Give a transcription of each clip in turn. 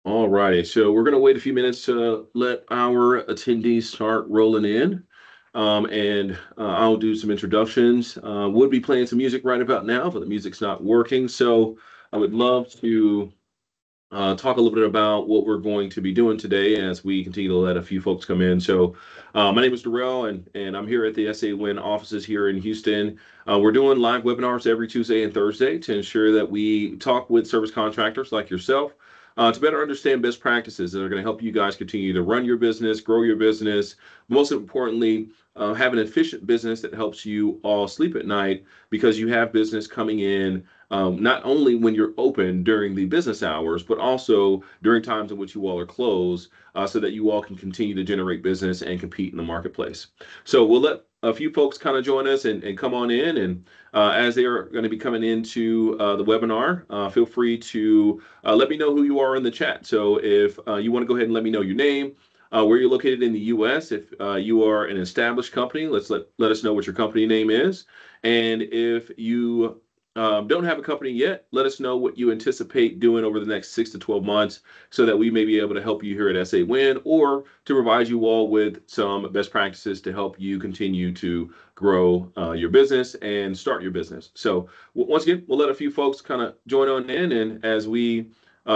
All righty. So we're going to wait a few minutes to let our attendees start rolling in. I'll do some introductions. Would be playing some music right about now, but the music's not working. So I would love to talk a little bit about what we're going to be doing today as we continue to let a few folks come in. So, my name is Dorrel, and I'm here at the SA Win offices here in Houston. We're doing live webinars every Tuesday and Thursday to ensure that we talk with service contractors like yourself to better understand best practices that are going to help you guys continue to run your business, grow your business. Most importantly, have an efficient business that helps you all sleep at night because you have business coming in not only when you're open during the business hours, but also during times in which you all are closed, so that you all can continue to generate business and compete in the marketplace. So we'll let a few folks kind of join us and come on in. And as they are going to be coming into the webinar, feel free to let me know who you are in the chat. So if you want to go ahead and let me know your name, where you're located in the U.S. If you are an established company, let us know what your company name is. And if you don't have a company yet, let us know what you anticipate doing over the next 6 to 12 months so that we may be able to help you here at SA Win or to provide you all with some best practices to help you continue to grow your business and start your business. So once again, we'll let a few folks kind of join on in. And as we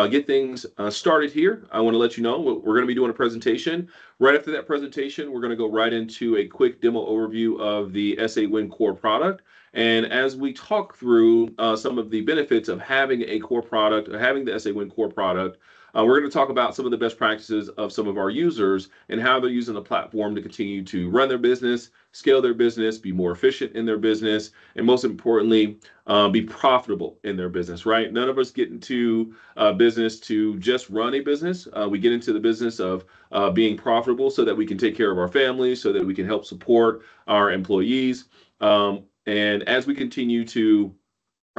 get things started here, I want to let you know we're going to be doing a presentation. Right after that presentation, we're going to go right into a quick demo overview of the SA Win core product. And as we talk through some of the benefits of having a core product, or having the SA Win core product, we're going to talk about some of the best practices of some of our users and how they're using the platform to continue to run their business, scale their business, be more efficient in their business, and most importantly, be profitable in their business, right? None of us get into business to just run a business. We get into the business of being profitable so that we can take care of our families, so that we can help support our employees. And as we continue to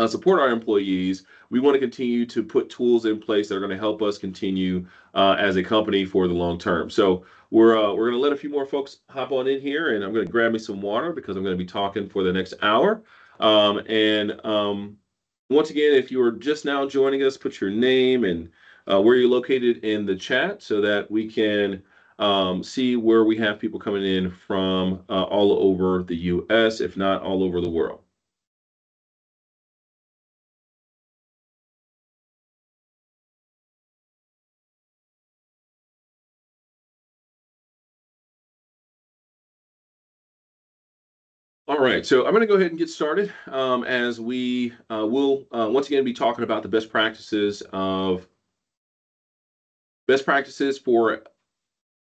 support our employees, we want to continue to put tools in place that are going to help us continue as a company for the long term. So we're going to let a few more folks hop on in here, and I'm going to grab me some water because I'm going to be talking for the next hour. Once again, if you are just now joining us, put your name and where you're located in the chat so that we can see where we have people coming in from all over the U.S., if not all over the world. All right, so I'm going to go ahead and get started as we will once again be talking about the best practices for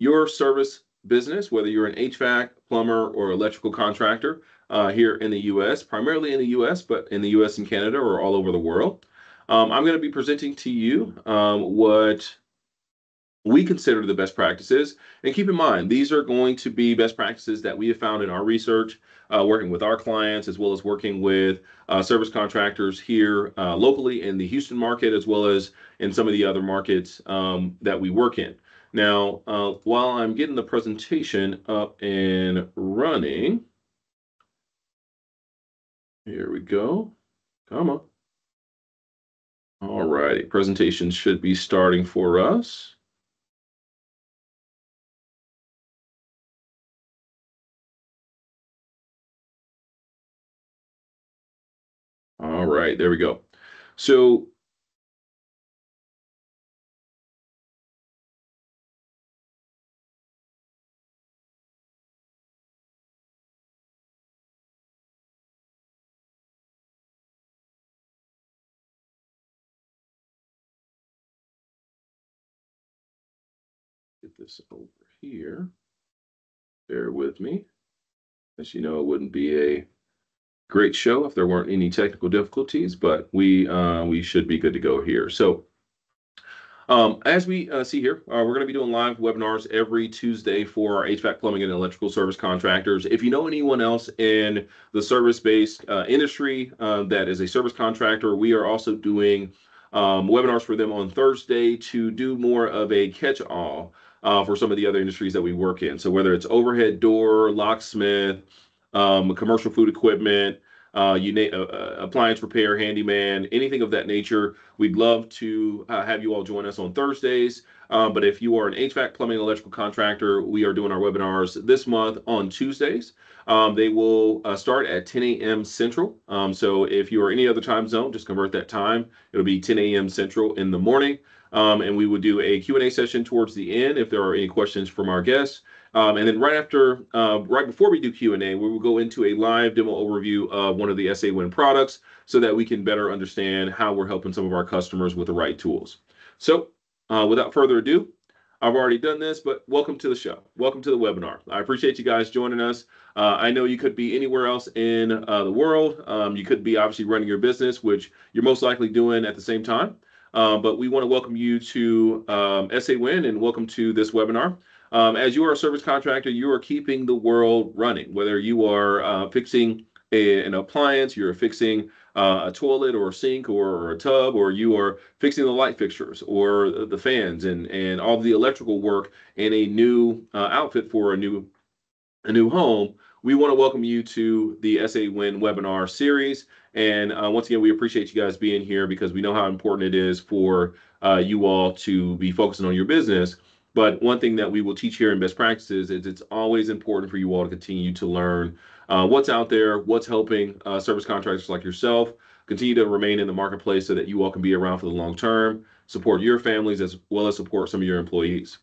your service business, whether you're an HVAC, plumber, or electrical contractor here in the U.S., primarily in the U.S., but in the U.S. and Canada or all over the world. I'm going to be presenting to you what we consider the best practices. And keep in mind, these are going to be best practices that we have found in our research, working with our clients, as well as working with service contractors here locally in the Houston market, as well as in some of the other markets that we work in. Now, while I'm getting the presentation up and running, here we go. Come on. All righty, presentation should be starting for us. All right, there we go. So get this over here. Bear with me. As you know, it wouldn't be a great show if there weren't any technical difficulties, but we should be good to go here. So as we see here, we're going to be doing live webinars every Tuesday for our HVAC, plumbing, and electrical service contractors. If you know anyone else in the service-based industry that is a service contractor, we are also doing webinars for them on Thursday to do more of a catch-all for some of the other industries that we work in. So whether it's overhead door, locksmith, commercial food equipment, appliance repair, handyman, anything of that nature. We'd love to have you all join us on Thursdays. But if you are an HVAC, plumbing, electrical contractor, we are doing our webinars this month on Tuesdays. They will start at 10 a.m. Central. So if you are any other time zone, just convert that time. It'll be 10 a.m. Central in the morning. And we would do a Q&A session towards the end if there are any questions from our guests. And then right before we do Q&A, we will go into a live demo overview of one of the Sawin products so that we can better understand how we're helping some of our customers with the right tools. So without further ado, I've already done this, but welcome to the show. Welcome to the webinar. I appreciate you guys joining us. I know you could be anywhere else in the world. You could be obviously running your business, which you're most likely doing at the same time. But we want to welcome you to Sawin and welcome to this webinar. As you are a service contractor, you are keeping the world running. Whether you are fixing an appliance, you're fixing a toilet or a sink or a tub, or you are fixing the light fixtures or the fans and all the electrical work in a new outfit for a new home, we want to welcome you to the Sawin webinar series. And once again, we appreciate you guys being here because we know how important it is for you all to be focusing on your business. But one thing that we will teach here in best practices is it's always important for you all to continue to learn what's out there, what's helping service contractors like yourself continue to remain in the marketplace so that you all can be around for the long term, support your families as well as support some of your employees.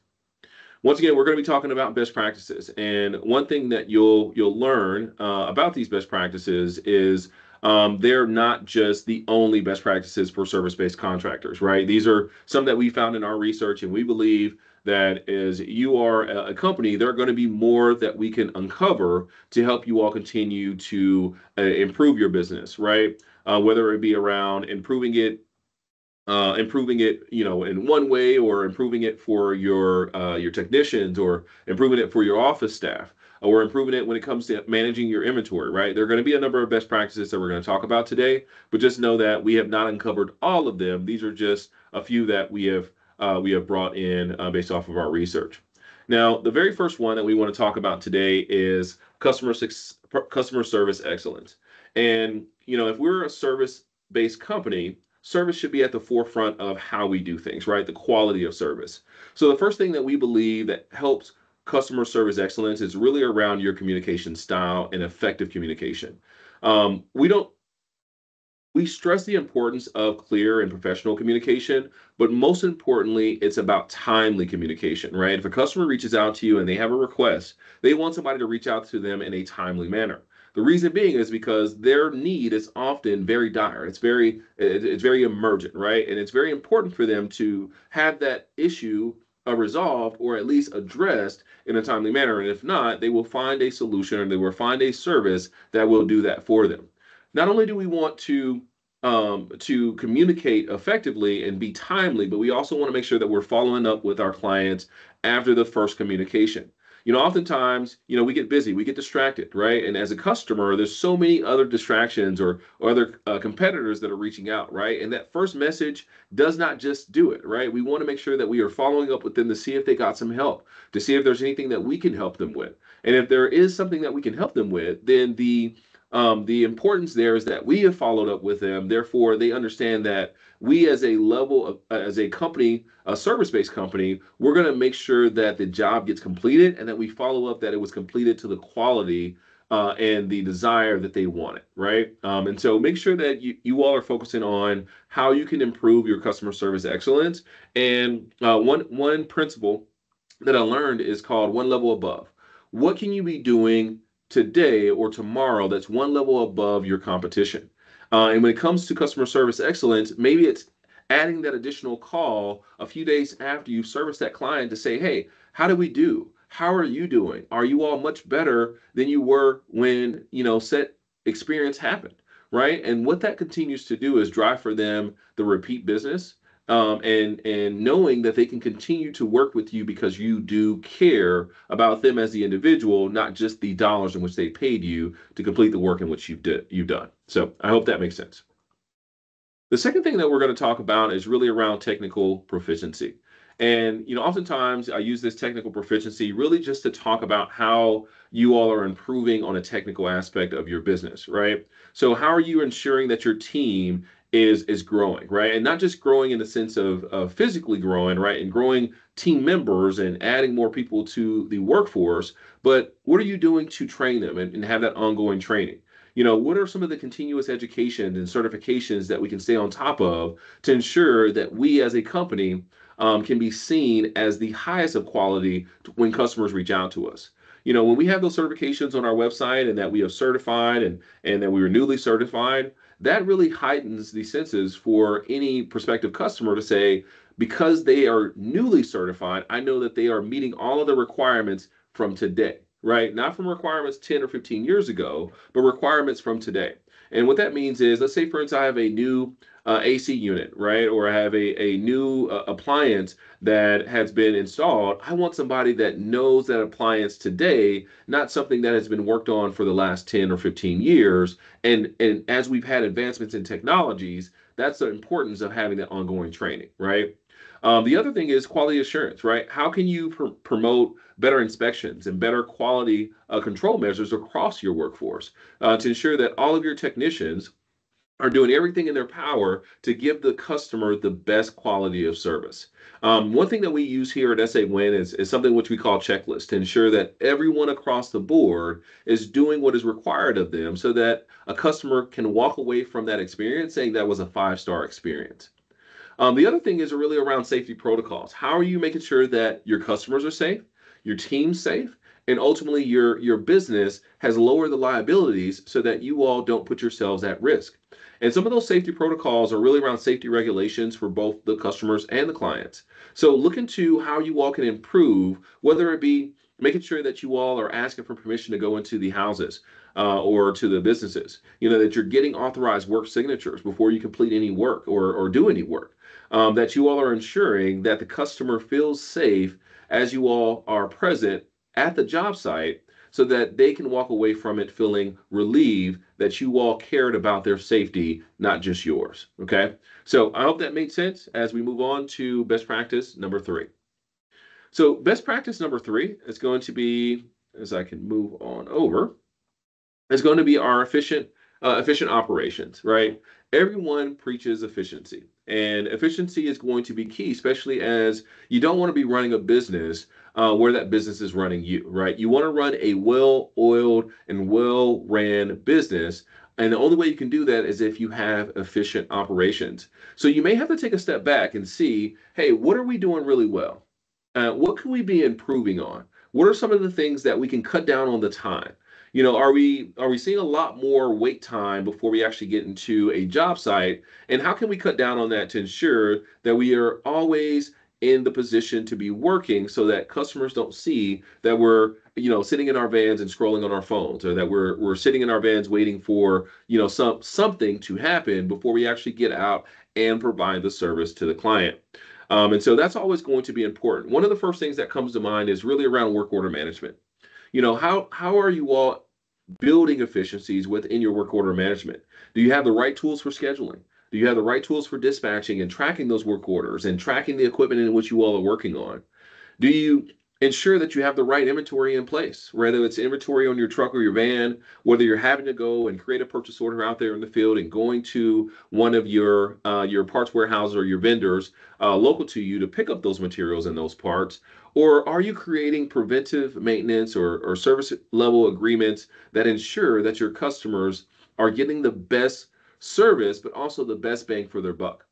Once again, we're going to be talking about best practices. And one thing that you'll learn about these best practices is they're not just the only best practices for service-based contractors, right? These are some that we found in our research, and we believe that as you are a company, there are going to be more that we can uncover to help you all continue to improve your business, right? Whether it be around improving it, in one way, or improving it for your technicians, or improving it for your office staff, or improving it when it comes to managing your inventory, right? There are going to be a number of best practices that we're going to talk about today, but just know that we have not uncovered all of them. These are just a few that we have brought in based off of our research. Now, the very first one that we want to talk about today is customer service excellence. And if we're a service-based company, service should be at the forefront of how we do things, right? The quality of service. So the first thing that we believe that helps customer service excellence is really around your communication style and effective communication. We stress the importance of clear and professional communication, but most importantly, it's about timely communication, right? If a customer reaches out to you and they have a request, they want somebody to reach out to them in a timely manner. The reason being is because their need is often very dire. It's very emergent, right? And it's very important for them to have that issue resolved or at least addressed in a timely manner. And if not, they will find a solution, or they will find a service that will do that for them. Not only do we want to communicate effectively and be timely, but we also want to make sure that we're following up with our clients after the first communication. Oftentimes, we get busy, we get distracted, right? And as a customer, there's so many other distractions or other competitors that are reaching out, right? And that first message does not just do it, right? We want to make sure that we are following up with them to see if they got some help, to see if there's anything that we can help them with. And if there is something that we can help them with, then the importance there is that we have followed up with them. Therefore, they understand that we, as a company, a service-based company, we're going to make sure that the job gets completed and that we follow up that it was completed to the quality and the desire that they wanted, right? And so make sure that you all are focusing on how you can improve your customer service excellence. And one principle that I learned is called one level above. What can you be doing today or tomorrow that's one level above your competition? And when it comes to customer service excellence, maybe it's adding that additional call a few days after you've serviced that client to say, hey, how do we do? How are you doing? Are you all much better than you were when, set experience happened, right? And what that continues to do is drive for them the repeat business, and knowing that they can continue to work with you because you do care about them as the individual, not just the dollars in which they paid you to complete the work in which you've done. So I hope that makes sense. The second thing that we're going to talk about is really around technical proficiency. And, oftentimes I use this technical proficiency really just to talk about how you all are improving on a technical aspect of your business, right? So how are you ensuring that your team is growing, right? And not just growing in the sense of physically growing, right? And growing team members and adding more people to the workforce, but what are you doing to train them and have that ongoing training? What are some of the continuous education and certifications that we can stay on top of to ensure that we as a company can be seen as the highest of quality when customers reach out to us? When we have those certifications on our website and that we have certified and that we were newly certified, that really heightens the senses for any prospective customer to say, because they are newly certified, I know that they are meeting all of the requirements from today, right? Not from requirements 10 or 15 years ago, but requirements from today. And what that means is, let's say, for instance, I have a new AC unit, right? Or I have a new appliance that has been installed. I want somebody that knows that appliance today, not something that has been worked on for the last 10 or 15 years. And as we've had advancements in technologies, that's the importance of having that ongoing training, right? The other thing is quality assurance, right? How can you promote better inspections and better quality control measures across your workforce to ensure that all of your technicians are doing everything in their power to give the customer the best quality of service? One thing that we use here at SA Win is something which we call checklist to ensure that everyone across the board is doing what is required of them so that a customer can walk away from that experience saying that was a five-star experience. The other thing is really around safety protocols. How are you making sure that your customers are safe, your team's safe, and ultimately your business has lowered the liabilities so that you all don't put yourselves at risk? And some of those safety protocols are really around safety regulations for both the customers and the clients. So look into how you all can improve, whether it be making sure that you all are asking for permission to go into the houses or to the businesses, that you're getting authorized work signatures before you complete any work or do any work, that you all are ensuring that the customer feels safe as you all are present at the job site so that they can walk away from it feeling relieved that you all cared about their safety, not just yours. Okay. So I hope that made sense as we move on to best practice number 3. So best practice number 3 is going to be, as I can move on over, is going to be our efficient operations, right? Everyone preaches efficiency, and efficiency is going to be key, especially as you don't want to be running a business where that business is running you, right? You want to run a well-oiled and well-ran business, and the only way you can do that is if you have efficient operations. So you may have to take a step back and see, hey, what are we doing really well? What can we be improving on? What are some of the things that we can cut down on the time? Are we seeing a lot more wait time before we actually get into a job site? And how can we cut down on that to ensure that we are always in the position to be working so that customers don't see that we're, sitting in our vans and scrolling on our phones, or that we're sitting in our vans waiting for, something to happen before we actually get out and provide the service to the client. And so that's always going to be important. One of the first things that comes to mind is really around work order management. How are you all building efficiencies within your work order management? Do you have the right tools for scheduling? Do you have the right tools for dispatching and tracking those work orders and tracking the equipment in which you all are working on? Do you ensure that you have the right inventory in place, whether it's inventory on your truck or your van, whether you're having to go and create a purchase order out there in the field and going to one of your parts warehouses or your vendors local to you to pick up those materials and those parts? Or are you creating preventive maintenance or service level agreements that ensure that your customers are getting the best service, but also the best bang for their buck?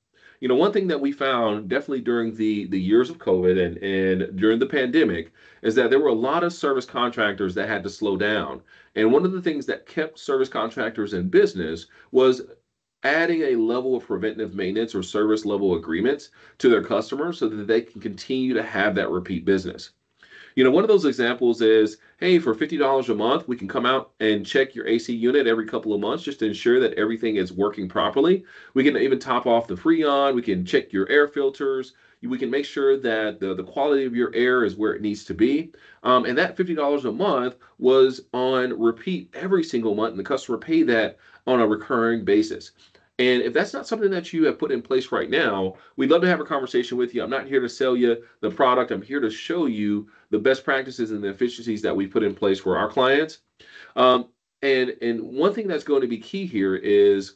One thing that we found definitely during the years of COVID and during the pandemic is that there were a lot of service contractors that had to slow down. And one of the things that kept service contractors in business was adding a level of preventive maintenance or service level agreements to their customers so that they can continue to have that repeat business. One of those examples is, hey, for $50 a month, we can come out and check your AC unit every couple of months just to ensure that everything is working properly. We can even top off the Freon. We can check your air filters. We can make sure that the quality of your air is where it needs to be. And that $50 a month was on repeat every single month, and the customer paid that on a recurring basis. And if that's not something that you have put in place right now, we'd love to have a conversation with you. I'm not here to sell you the product. I'm here to show you the best practices and the efficiencies that we put in place for our clients. Um, and one thing that's going to be key here is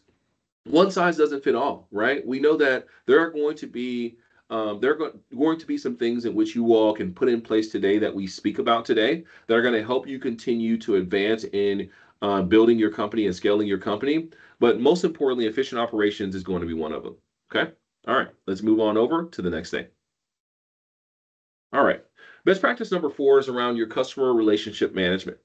one size doesn't fit all, right? We know that there are going to be going to be some things in which you all can put in place today that we speak about today that are going to help you continue to advance in building your company and scaling your company. But most importantly, efficient operations is going to be one of them. Okay. All right. Let's move on over to the next thing. All right. Best practice number 4 is around your customer relationship management.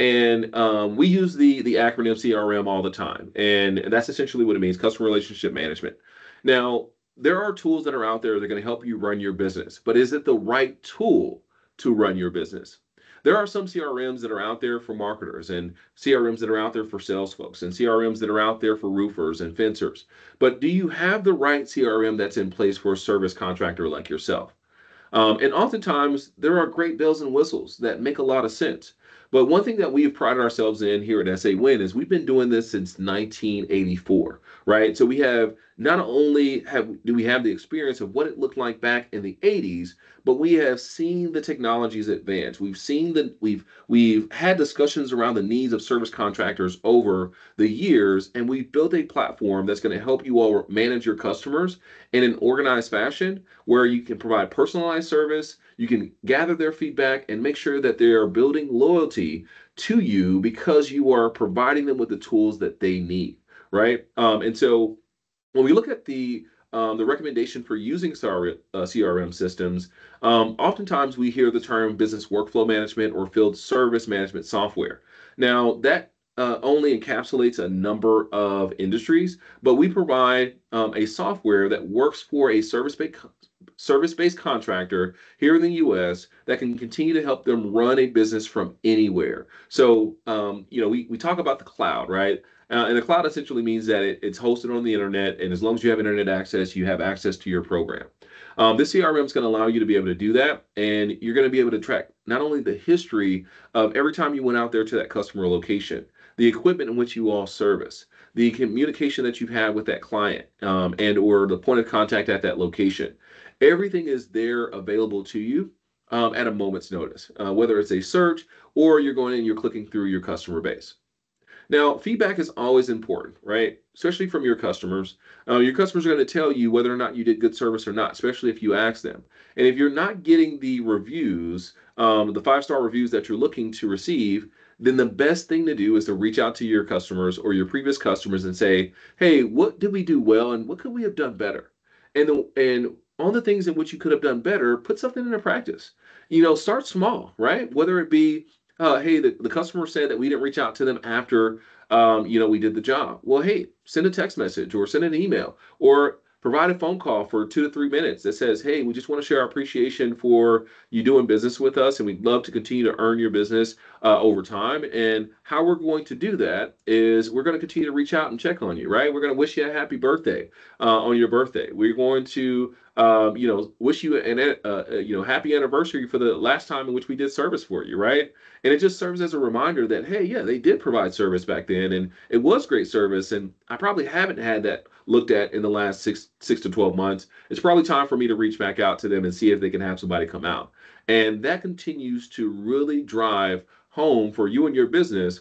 And we use the acronym CRM all the time. And that's essentially what it means, customer relationship management. Now, there are tools that are out there that are going to help you run your business, but is it the right tool to run your business? There are some CRMs that are out there for marketers and CRMs that are out there for sales folks and CRMs that are out there for roofers and fencers. But do you have the right CRM that's in place for a service contractor like yourself? And oftentimes, there are great bells and whistles that make a lot of sense. But one thing that we've prided ourselves in here at SA Win is we've been doing this since 1984, right? So we have not only do we have the experience of what it looked like back in the 80s, but we have seen the technologies advance. We've seen that we've had discussions around the needs of service contractors over the years, and we've built a platform that's going to help you all manage your customers in an organized fashion where you can provide personalized service, you can gather their feedback and make sure that they are building loyalty to you because you are providing them with the tools that they need, right? And so when we look at the recommendation for using CRM systems, oftentimes we hear the term business workflow management or field service management software. Now, that only encapsulates a number of industries, but we provide a software that works for a service-based contractor here in the U.S. that can continue to help them run a business from anywhere. So, we talk about the cloud, right? And the cloud essentially means that it's hosted on the internet, and as long as you have internet access, you have access to your program. This CRM is going to allow you to be able to do that, and you're going to be able to track not only the history of every time you went out there to that customer location, the equipment in which you all service, the communication that you've had with that client, and or the point of contact at that location. Everything is there available to you at a moment's notice, whether it's a search or you're going in and you're clicking through your customer base. Now, feedback is always important, right? Especially from your customers. Your customers are going to tell you whether or not you did good service or not, especially if you ask them. And if you're not getting the reviews, the 5-star reviews that you're looking to receive, then the best thing to do is to reach out to your customers or your previous customers and say, hey, what did we do well and what could we have done better? And on the things in which you could have done better, put something into practice. Start small, right? Whether it be hey, the customer said that we didn't reach out to them after, we did the job. Well, hey, send a text message or send an email or provide a phone call for 2 to 3 minutes that says, hey, we just want to share our appreciation for you doing business with us, and we'd love to continue to earn your business over time. And how we're going to do that is we're going to continue to reach out and check on you, right? We're going to wish you a happy birthday on your birthday. We're going to wish you an happy anniversary for the last time in which we did service for you, right? And it just serves as a reminder that, hey, yeah, they did provide service back then, and it was great service. And I probably haven't had that looked at in the last six to 12 months. It's probably time for me to reach back out to them and see if they can have somebody come out. And that continues to really drive home for you and your business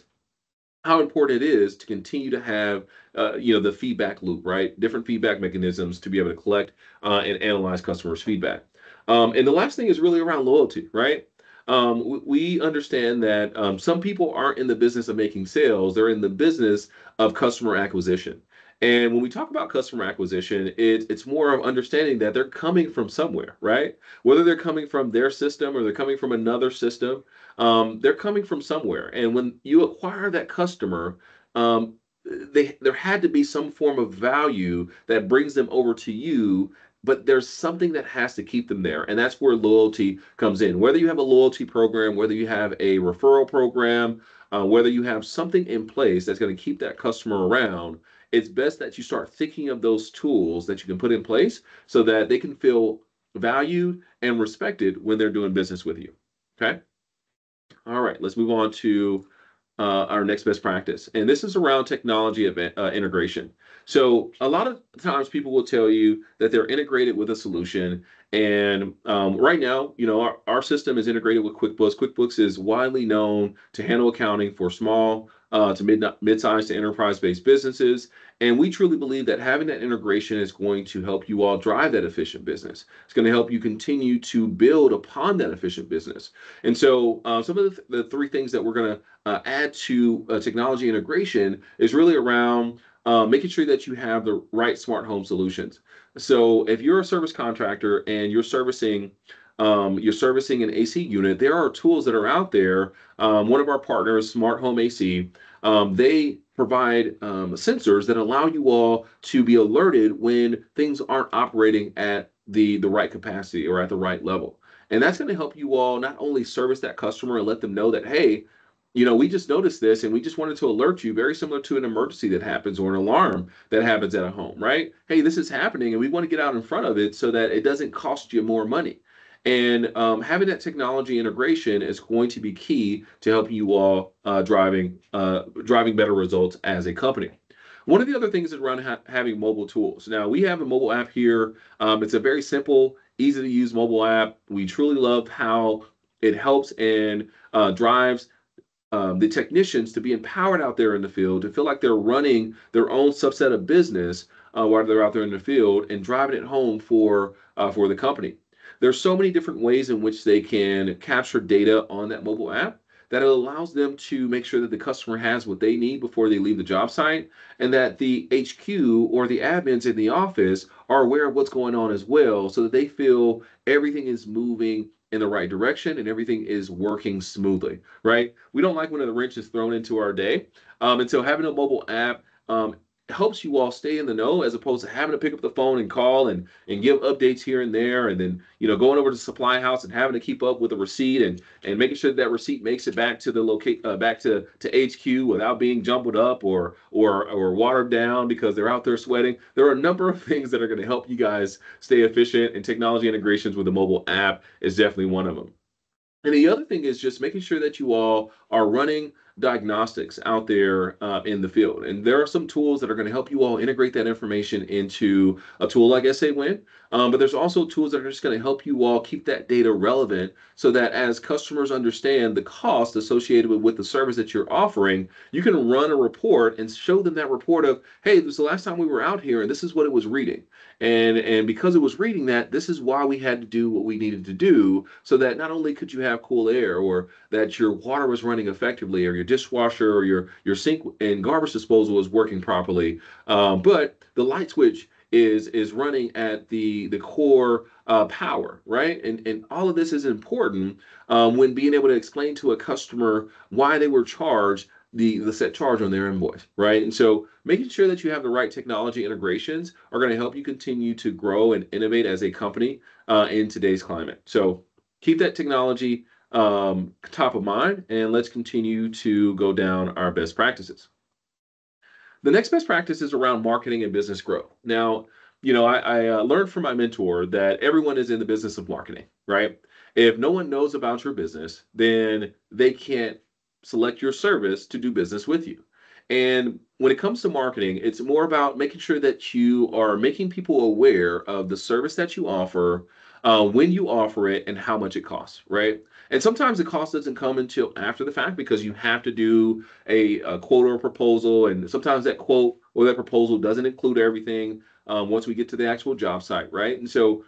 how important it is to continue to have the feedback loop, right? Different feedback mechanisms to be able to collect and analyze customers' feedback. And the last thing is really around loyalty, right? We understand that some people aren't in the business of making sales, they're in the business of customer acquisition. And when we talk about customer acquisition, it's more of understanding that they're coming from somewhere, right? Whether they're coming from their system or they're coming from another system, they're coming from somewhere. And when you acquire that customer, there had to be some form of value that brings them over to you, but there's something that has to keep them there. And that's where loyalty comes in. Whether you have a loyalty program, whether you have a referral program, whether you have something in place that's going to keep that customer around, it's best that you start thinking of those tools that you can put in place so that they can feel valued and respected when they're doing business with you. Okay. All right, let's move on to our next best practice. And this is around technology integration. So a lot of times people will tell you that they're integrated with a solution. And right now, our system is integrated with QuickBooks. QuickBooks is widely known to handle accounting for small to mid-sized to enterprise-based businesses. And we truly believe that having that integration is going to help you all drive that efficient business. It's going to help you continue to build upon that efficient business. And so some of the three things that we're going to add to technology integration is really around making sure that you have the right smart home solutions. So if you're a service contractor and you're servicing an AC unit, there are tools that are out there. One of our partners, Smart Home AC, they provide sensors that allow you all to be alerted when things aren't operating at the right capacity or at the right level. And that's going to help you all not only service that customer and let them know that, hey, we just noticed this and we just wanted to alert you, very similar to an emergency that happens or an alarm that happens at a home, right? Hey, this is happening and we want to get out in front of it so that it doesn't cost you more money. And having that technology integration is going to be key to help you all driving better results as a company. One of the other things is around having mobile tools. Now, we have a mobile app here. It's a very simple, easy to use mobile app. We truly love how it helps and drives the technicians to be empowered out there in the field, to feel like they're running their own subset of business while they're out there in the field and driving it home for the company. There's so many different ways in which they can capture data on that mobile app that it allows them to make sure that the customer has what they need before they leave the job site, and that the HQ or the admins in the office are aware of what's going on as well, so that they feel everything is moving in the right direction and everything is working smoothly, right? We don't like when the wrench is thrown into our day. And so having a mobile app helps you all stay in the know, as opposed to having to pick up the phone and call and give updates here and there, and then going over to the supply house and having to keep up with the receipt and making sure that receipt makes it back to the back to HQ without being jumbled up or watered down because they're out there sweating. There are a number of things that are going to help you guys stay efficient, and technology integrations with the mobile app is definitely one of them. And the other thing is just making sure that you all are running diagnostics out there in the field. And there are some tools that are going to help you all integrate that information into a tool like SAWin. But there's also tools that are just going to help you all keep that data relevant, so that as customers understand the cost associated with the service that you're offering, you can run a report and show them that report of, hey, this is the last time we were out here and this is what it was reading. And because it was reading that, this is why we had to do what we needed to do, so that not only could you have cool air, or that your water was running effectively, or your dishwasher or your sink and garbage disposal is working properly, but the light switch is running at the core power, right? And all of this is important when being able to explain to a customer why they were charged the set charge on their invoice, right? And so making sure that you have the right technology integrations are going to help you continue to grow and innovate as a company in today's climate. So keep that technology top of mind, and let's continue to go down our best practices. The next best practice is around marketing and business growth. Now, I learned from my mentor that everyone is in the business of marketing, right? If no one knows about your business, then they can't select your service to do business with you. And when it comes to marketing, it's more about making sure that you are making people aware of the service that you offer, when you offer it, and how much it costs, right? And sometimes the cost doesn't come until after the fact, because you have to do a quote or a proposal. And sometimes that quote or that proposal doesn't include everything once we get to the actual job site, right? And so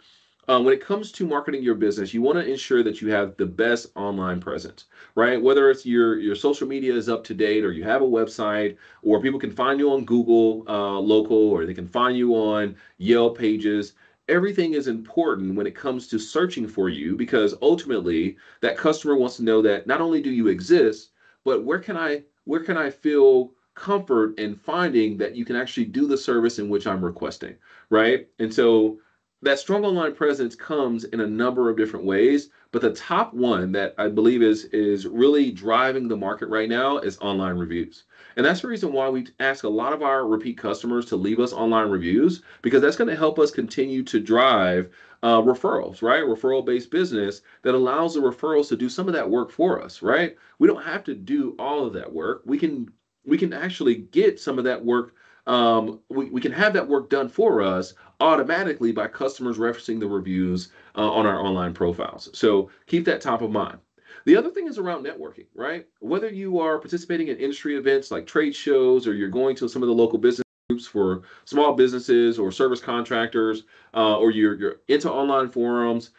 when it comes to marketing your business, you want to ensure that you have the best online presence, right? Whether it's your social media is up to date, or you have a website, or people can find you on Google local, or they can find you on Yelp pages. Everything is important when it comes to searching for you, because ultimately that customer wants to know that not only do you exist, but where can I feel comfort in finding that you can actually do the service in which I'm requesting, right? And so that strong online presence comes in a number of different ways, but the top one that I believe is really driving the market right now is online reviews. And that's the reason why we ask a lot of our repeat customers to leave us online reviews, because that's going to help us continue to drive referrals, right? Referral-based business that allows the referrals to do some of that work for us, right? We don't have to do all of that work. We can actually get some of that work we can have that work done for us automatically by customers referencing the reviews on our online profiles. So keep that top of mind. The other thing is around networking, right? Whether you are participating in industry events like trade shows, or you're going to some of the local business groups for small businesses or service contractors, or you're into online forums,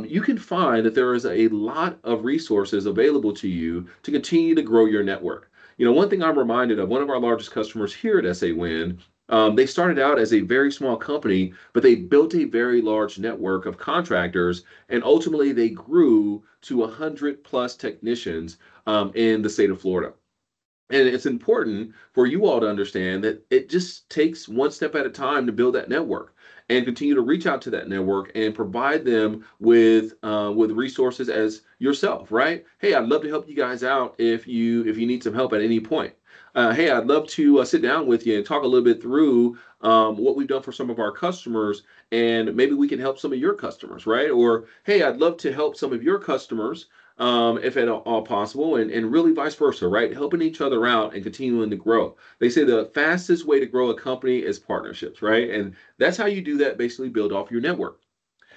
you can find that there is a lot of resources available to you to continue to grow your network. One thing I'm reminded of, one of our largest customers here at SA Win, they started out as a very small company, but they built a very large network of contractors, and ultimately they grew to 100 plus technicians in the state of Florida. And it's important for you all to understand that it just takes one step at a time to build that network and continue to reach out to that network and provide them with resources as yourself, right? Hey, I'd love to help you guys out if you need some help at any point. Hey, I'd love to sit down with you and talk a little bit through what we've done for some of our customers, and maybe we can help some of your customers, right? Or hey, I'd love to help some of your customers if at all possible, and really vice versa, right? Helping each other out and continuing to grow. They say the fastest way to grow a company is partnerships, right? And that's how you do that, basically build off your network.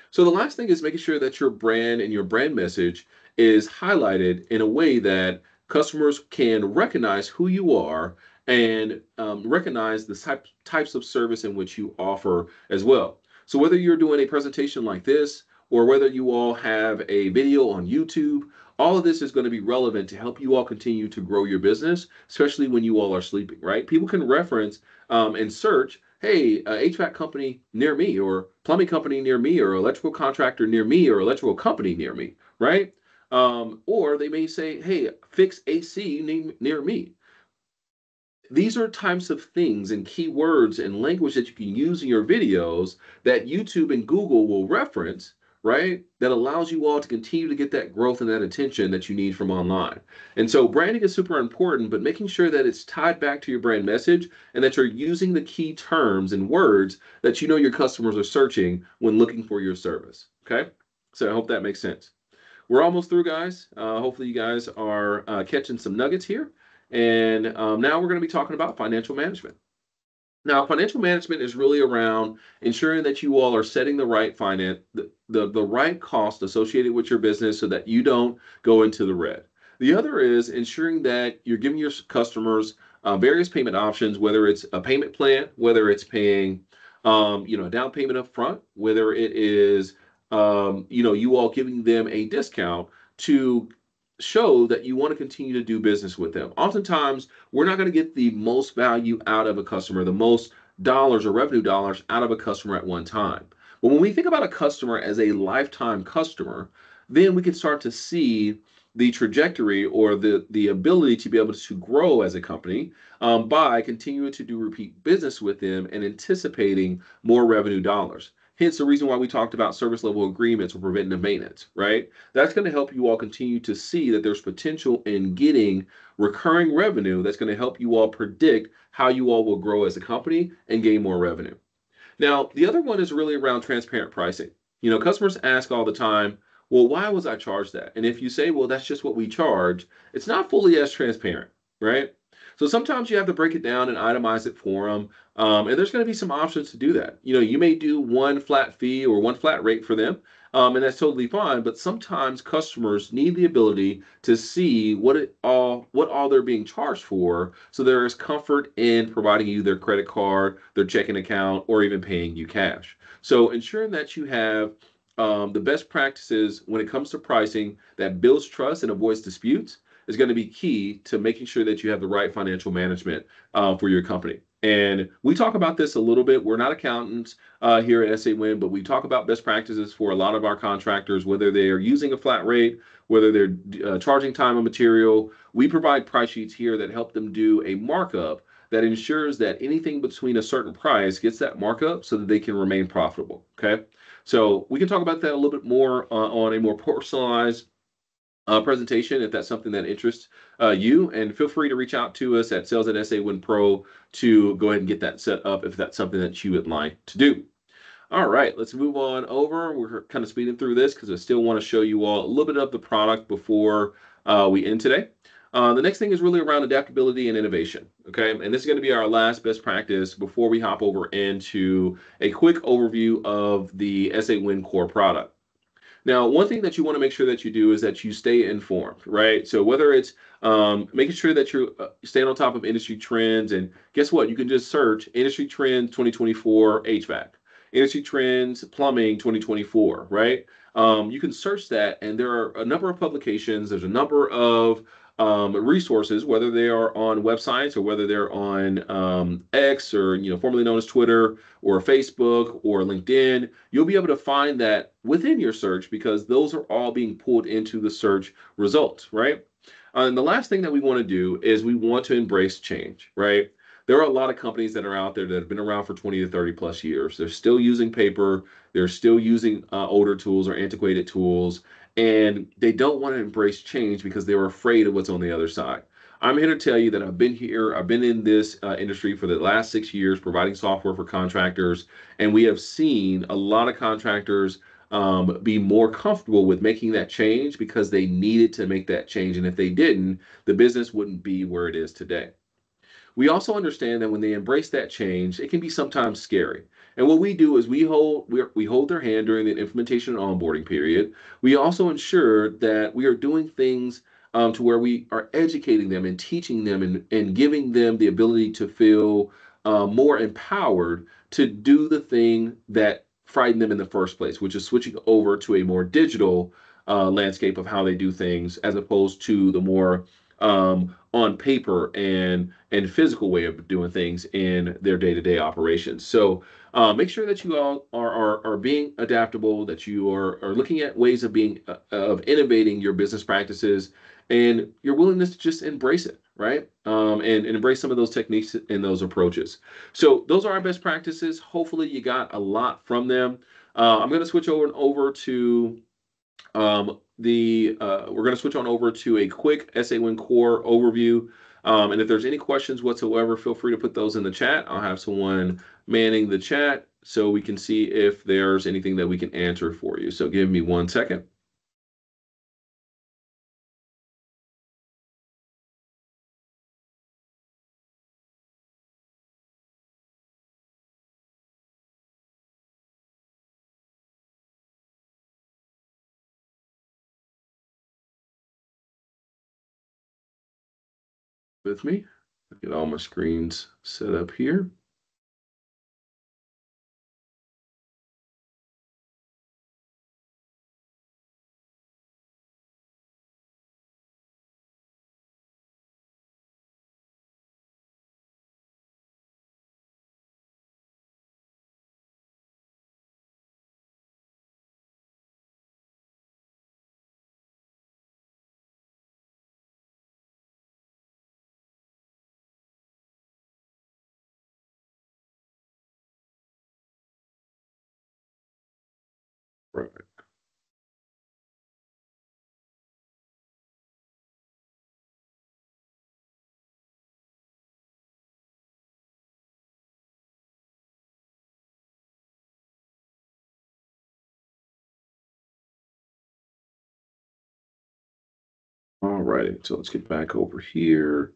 So the last thing is making sure that your brand and your brand message is highlighted in a way that customers can recognize who you are and recognize the types of service in which you offer as well. So whether you're doing a presentation like this, or whether you all have a video on YouTube, all of this is going to be relevant to help you all continue to grow your business, especially when you all are sleeping, right? People can reference and search, hey, HVAC company near me, or plumbing company near me, or electrical contractor near me, or electrical company near me, right? Or they may say, hey, fix AC near me. These are types of things and keywords and language that you can use in your videos that YouTube and Google will reference, right? That allows you all to continue to get that growth and that attention that you need from online. And so branding is super important, but making sure that it's tied back to your brand message and that you're using the key terms and words that you know your customers are searching when looking for your service. Okay. So I hope that makes sense. We're almost through, guys. Hopefully you guys are catching some nuggets here. And now we're going to be talking about financial management. Now, financial management is really around ensuring that you all are setting the right the right cost associated with your business so that you don't go into the red. The other is ensuring that you're giving your customers various payment options, whether it's a payment plan, whether it's paying a down payment up front, whether it is you all giving them a discount to show that you want to continue to do business with them. Oftentimes, we're not going to get the most value out of a customer, the most dollars or revenue dollars out of a customer at one time. But when we think about a customer as a lifetime customer, then we can start to see the trajectory or the ability to be able to grow as a company by continuing to do repeat business with them and anticipating more revenue dollars. Hence the reason why we talked about service level agreements or preventative maintenance, right? That's going to help you all continue to see that there's potential in getting recurring revenue that's going to help you all predict how you all will grow as a company and gain more revenue. Now, the other one is really around transparent pricing. Customers ask all the time, well, why was I charged that? And if you say, well, that's just what we charge, it's not fully as transparent, right? So sometimes you have to break it down and itemize it for them. And there's going to be some options to do that. You may do one flat fee or one flat rate for them, and that's totally fine. But sometimes customers need the ability to see what all they're being charged for, so there is comfort in providing you their credit card, their checking account, or even paying you cash. So ensuring that you have the best practices when it comes to pricing that builds trust and avoids disputes is going to be key to making sure that you have the right financial management for your company. And we talk about this a little bit. We're not accountants here at SA Win, but we talk about best practices for a lot of our contractors, whether they are using a flat rate, whether they're charging time and material. We provide price sheets here that help them do a markup that ensures that anything between a certain price gets that markup so that they can remain profitable. Okay. So we can talk about that a little bit more on a more personalized presentation if that's something that interests you, and feel free to reach out to us at sales@sawinpro to go ahead and get that set up if that's something that you would like to do. All right, let's move on over. We're kind of speeding through this because I still want to show you all a little bit of the product before we end today. The next thing is really around adaptability and innovation. Okay. And this is going to be our last best practice before we hop over into a quick overview of the SA Win Core product. Now, one thing that you want to make sure that you do is that you stay informed, right? So whether it's making sure that you're staying on top of industry trends, and guess what? You can just search industry trends 2024 HVAC, industry trends plumbing 2024, right? You can search that, and there are a number of publications. There's a number of resources, whether they are on websites or whether they're on X, or formerly known as Twitter, or Facebook, or LinkedIn. You'll be able to find that within your search, because those are all being pulled into the search results, right? And the last thing that we want to do is we want to embrace change, right? There are a lot of companies that are out there that have been around for 20 to 30 plus years. They're still using paper. They're still using older tools or antiquated tools, and they don't want to embrace change because they're afraid of what's on the other side. I'm here to tell you that I've been in this industry for the last 6 years, providing software for contractors, and we have seen a lot of contractors be more comfortable with making that change because they needed to make that change. And if they didn't, the business wouldn't be where it is today. We also understand that when they embrace that change, it can be sometimes scary. And what we do is we hold their hand during the implementation and onboarding period. We also ensure that we are doing things to where we are educating them and teaching them, and giving them the ability to feel more empowered to do the thing that frightened them in the first place, which is switching over to a more digital landscape of how they do things, as opposed to the more on paper and physical way of doing things in their day-to-day operations. So make sure that you all are being adaptable, that you are looking at ways of being of innovating your business practices, and your willingness to just embrace it, right? And embrace some of those techniques and those approaches. So those are our best practices. Hopefully you got a lot from them. I'm going to switch over to we're going to switch on over to a quick SA Win Core overview. And if there's any questions whatsoever, feel free to put those in the chat. I'll have someone manning the chat so we can see if there's anything that we can answer for you. So give me 1 second. With me. Get all my screens set up here. Right. All right. So let's get back over here.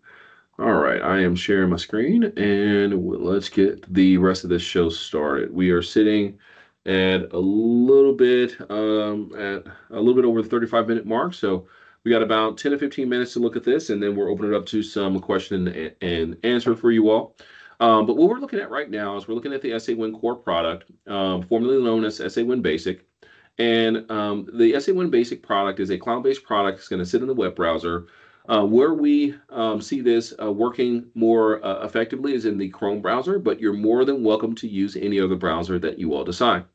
All right, I am sharing my screen, and let's get the rest of this show started. We are sitting at a little bit over the 35-minute mark, so we got about 10 to 15 minutes to look at this, and then we're opening it up to some question and answer for you all. But what we're looking at right now is we're looking at the SA Win Core product, formerly known as SA Win Basic. And the SA Win Basic product is a cloud-based product. It's going to sit in the web browser. Where we see this working more effectively is in the Chrome browser, but you're more than welcome to use any other browser that you all decide.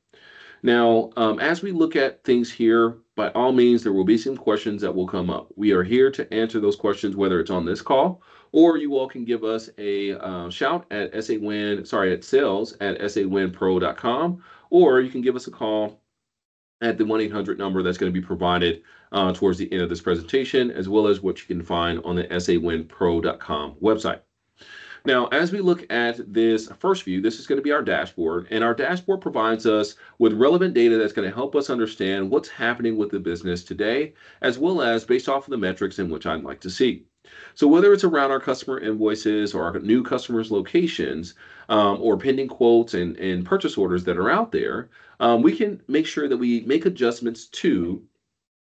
Now, as we look at things here, by all means, there will be some questions that will come up. We are here to answer those questions, whether it's on this call, or you all can give us a shout at at sales@sawinpro.com, or you can give us a call at the 1-800 number that's going to be provided towards the end of this presentation, as well as what you can find on the sawinpro.com website. Now, as we look at this first view, this is going to be our dashboard, and our dashboard provides us with relevant data that's going to help us understand what's happening with the business today, as well as based off of the metrics in which I'd like to see. So whether it's around our customer invoices or our new customers' locations, or pending quotes and purchase orders that are out there, we can make sure that we make adjustments to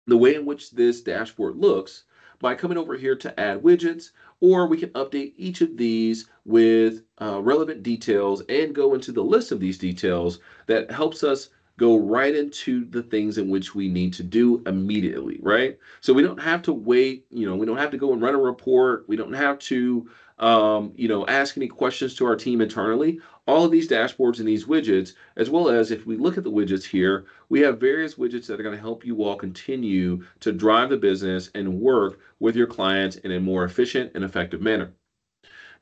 the way in which this dashboard looks by coming over here to add widgets, or we can update each of these with relevant details and go into the list of these details that helps us go right into the things in which we need to do immediately, right? So we don't have to wait, we don't have to go and run a report. We don't have to, ask any questions to our team internally. All of these dashboards and these widgets, as well as if we look at the widgets here, we have various widgets that are going to help you all continue to drive the business and work with your clients in a more efficient and effective manner.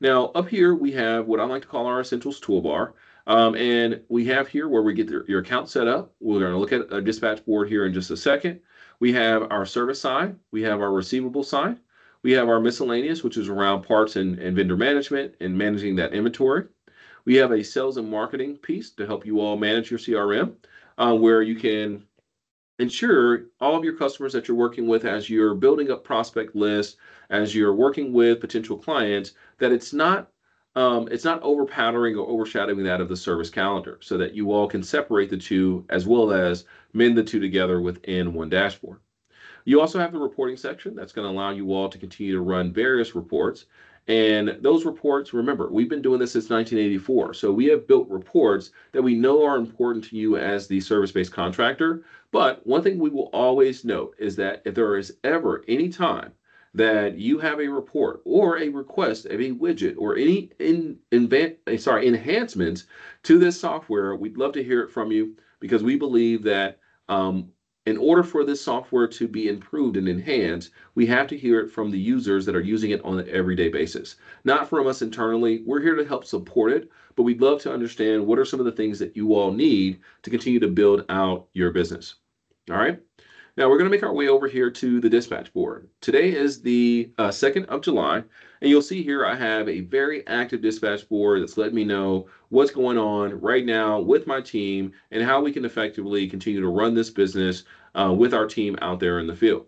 Now, up here, we have what I like to call our Essentials toolbar. And we have here where we get your account set up. We're going to look at a dispatch board here in just a second. We have our service side. We have our receivable side. We have our miscellaneous, which is around parts and vendor management and managing that inventory. We have a sales and marketing piece to help you all manage your CRM, where you can ensure all of your customers that you're working with as you're building up prospect lists, as you're working with potential clients, that it's not overpowering or overshadowing that of the service calendar, so that you all can separate the two as well as mend the two together within one dashboard. You also have the reporting section that's going to allow you all to continue to run various reports. And those reports, remember, we've been doing this since 1984. So we have built reports that we know are important to you as the service-based contractor. But one thing we will always note is that if there is ever any time that you have a report or a request of a widget or any enhancements to this software, we'd love to hear it from you, because we believe that in order for this software to be improved and enhanced, we have to hear it from the users that are using it on an everyday basis, not from us internally. We're here to help support it, but we'd love to understand what are some of the things that you all need to continue to build out your business. All right. Now we're going to make our way over here to the dispatch board. Today is the 2nd of July, and you'll see here I have a very active dispatch board that's letting me know what's going on right now with my team and how we can effectively continue to run this business with our team out there in the field.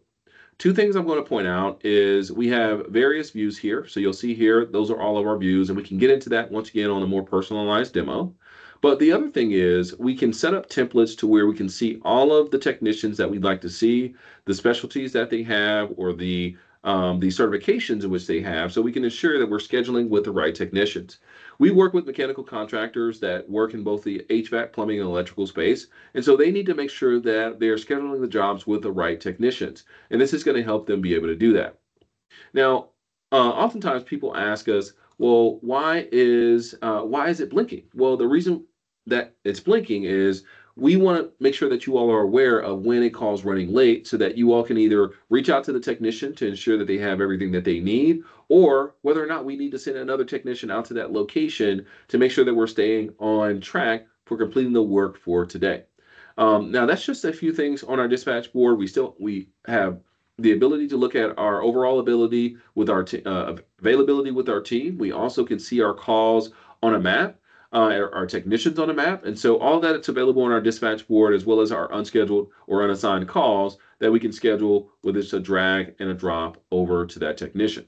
Two things I'm going to point out is we have various views here. So you'll see here, those are all of our views, and we can get into that once again on a more personalized demo. But the other thing is we can set up templates to where we can see all of the technicians that we'd like to see, the specialties that they have, or the certifications in which they have, so we can ensure that we're scheduling with the right technicians. We work with mechanical contractors that work in both the HVAC, plumbing, and electrical space, and so they need to make sure that they're scheduling the jobs with the right technicians, and this is going to help them be able to do that. Now, oftentimes people ask us, well, why is it blinking? Well, the reason that it's blinking is we want to make sure that you all are aware of when a call is running late, so that you all can either reach out to the technician to ensure that they have everything that they need, or whether or not we need to send another technician out to that location to make sure that we're staying on track for completing the work for today. Now, that's just a few things on our dispatch board. We have the ability to look at our overall ability with our availability with our team. We also can see our calls on a map, our technicians on a map. And so all that it's available on our dispatch board, as well as our unscheduled or unassigned calls that we can schedule with just a drag and a drop over to that technician.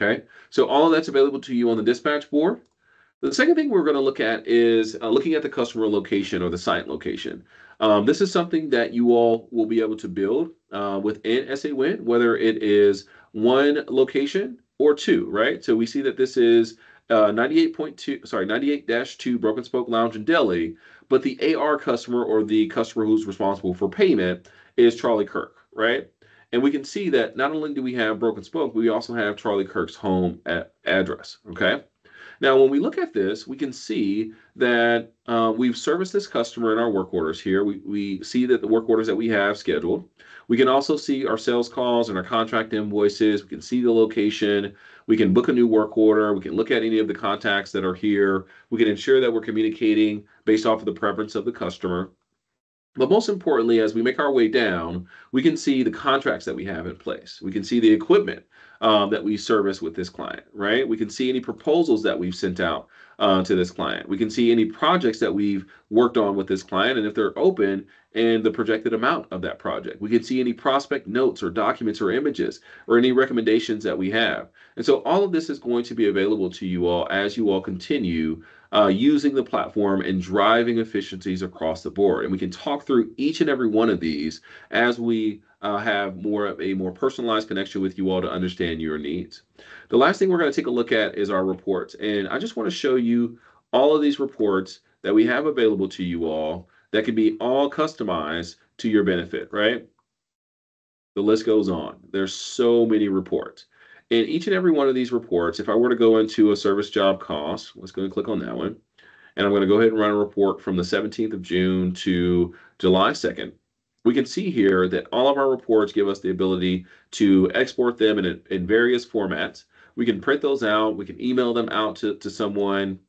Okay, so all of that's available to you on the dispatch board. The second thing we're going to look at is looking at the customer location or the site location. This is something that you all will be able to build within Sawin, whether it is one location or two, right? So we see that this is 98-2 Broken Spoke Lounge and Deli, but the AR customer, or the customer who's responsible for payment, is Charlie Kirk, right? And we can see that not only do we have Broken Spoke, we also have Charlie Kirk's home address, okay? Now, when we look at this, we can see that we've serviced this customer in our work orders here. We see that the work orders that we have scheduled. We can also see our sales calls and our contract invoices. We can see the location. We can book a new work order. We can look at any of the contacts that are here. We can ensure that we're communicating based off of the preference of the customer. But most importantly, as we make our way down, we can see the contracts that we have in place. We can see the equipment that we service with this client, right? We can see any proposals that we've sent out. to this client. We can see any projects that we've worked on with this client and if they're open and the projected amount of that project. We can see any prospect notes or documents or images or any recommendations that we have. And so all of this is going to be available to you all as you all continue using the platform and driving efficiencies across the board. And we can talk through each and every one of these as we have more of a more personalized connection with you all to understand your needs. The last thing we're going to take a look at is our reports. And I just want to show you all of these reports that we have available to you all that can be all customized to your benefit, right? The list goes on. There's so many reports. And each and every one of these reports, if I were to go into a service job cost, let's go and click on that one. And I'm going to go ahead and run a report from the 17th of June to July 2nd. We can see here that all of our reports give us the ability to export them in various formats. We can print those out. We can email them out to someone.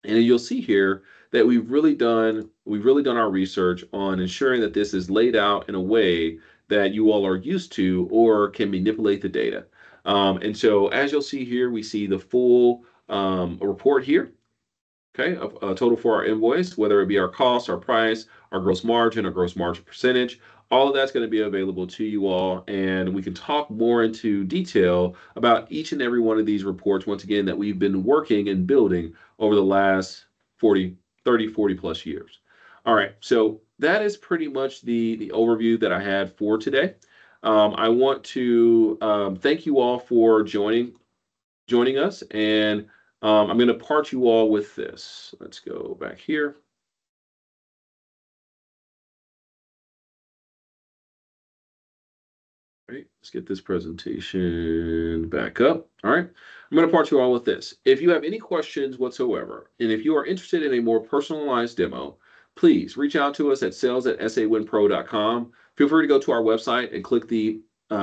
And you'll see here that we've really done our research on ensuring that this is laid out in a way that you all are used to or can manipulate the data. And so as you'll see here, we see the full report here. Okay, a total for our invoice, whether it be our cost, our price, our gross margin percentage, all of that's going to be available to you all. And we can talk more into detail about each and every one of these reports, once again, that we've been working and building over the last 40 plus years. All right, so that is pretty much the overview that I had for today. I want to thank you all for joining us, and I'm going to part you all with this. Let's go back here. All right, let's get this presentation back up. All right, I'm going to part you all with this. If you have any questions whatsoever, and if you are interested in a more personalized demo, please reach out to us at sales@sawinpro.com. Feel free to go to our website and click the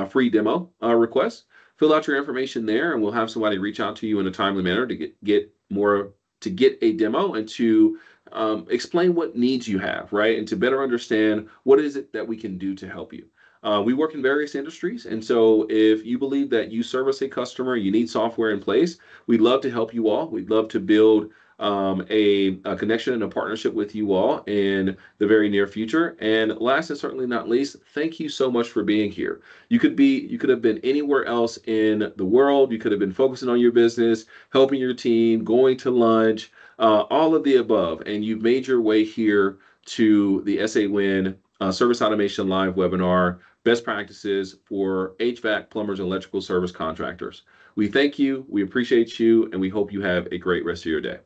free demo request. Fill out your information there, and we'll have somebody reach out to you in a timely manner to get a demo and to explain what needs you have, right? And to better understand what is it that we can do to help you. We work in various industries, and so if you believe that you service a customer, you need software in place, we'd love to help you all. We'd love to build a connection and a partnership with you all in the very near future. And last and certainly not least, thank you so much for being here. You could have been anywhere else in the world. You could have been focusing on your business, helping your team, going to lunch, all of the above. And you've made your way here to the Sawin Service Automation Live webinar, Best Practices for HVAC, Plumbers, and Electrical Service Contractors. We thank you, we appreciate you, and we hope you have a great rest of your day.